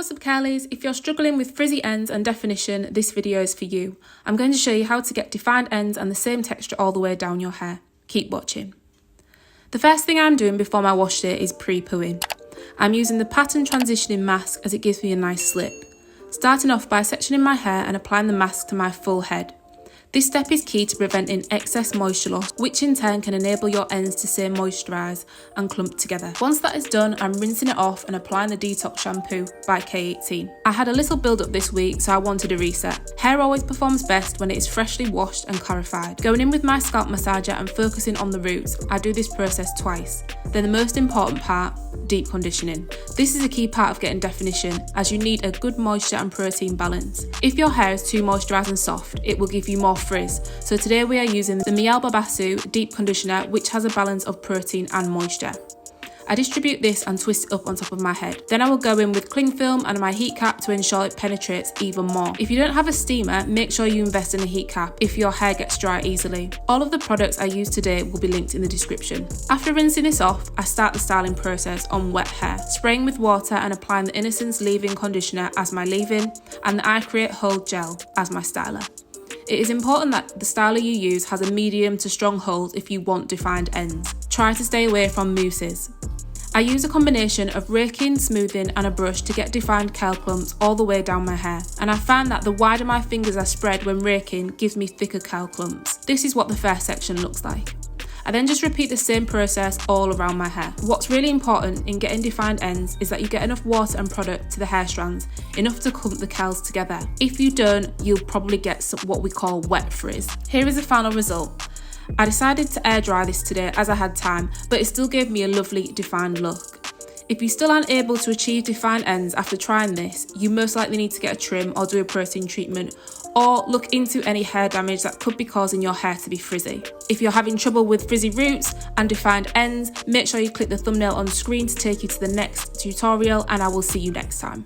What's up curlies? If you're struggling with frizzy ends and definition, this video is for you. I'm going to show you how to get defined ends and the same texture all the way down your hair. Keep watching. The first thing I'm doing before my wash day is pre-pooing. I'm using the pattern transitioning mask as it gives me a nice slip. Starting off by sectioning my hair and applying the mask to my full head. This step is key to preventing excess moisture loss, which in turn can enable your ends to stay moisturised and clump together. Once that is done, I'm rinsing it off and applying the Detox Shampoo by K18. I had a little build up this week, so I wanted a reset. Hair always performs best when it is freshly washed and clarified. Going in with my scalp massager and focusing on the roots, I do this process twice. Then the most important part, deep conditioning. This is a key part of getting definition, as you need a good moisture and protein balance. If your hair is too moisturised and soft, it will give you more frizz. So today we are using the Mielle Babassu Deep Conditioner, which has a balance of protein and moisture. I distribute this and twist it up on top of my head. Then I will go in with cling film and my heat cap to ensure it penetrates even more. If you don't have a steamer, make sure you invest in a heat cap if your hair gets dry easily. All of the products I use today will be linked in the description. After rinsing this off, I start the styling process on wet hair, spraying with water and applying the Innersense leave-in conditioner as my leave-in and the I Create Hold Gel as my styler. It is important that the styler you use has a medium to strong hold if you want defined ends. Try to stay away from mousses. I use a combination of raking, smoothing and a brush to get defined curl clumps all the way down my hair, and I found that the wider my fingers are spread when raking gives me thicker curl clumps. This is what the first section looks like. I then just repeat the same process all around my hair. What's really important in getting defined ends is that you get enough water and product to the hair strands, enough to clump the curls together. If you don't, you'll probably get what we call wet frizz. Here is the final result. I decided to air dry this today as I had time, but it still gave me a lovely defined look. If you still aren't able to achieve defined ends after trying this, you most likely need to get a trim or do a protein treatment, or look into any hair damage that could be causing your hair to be frizzy. If you're having trouble with frizzy roots and defined ends, make sure you click the thumbnail on screen to take you to the next tutorial, and I will see you next time.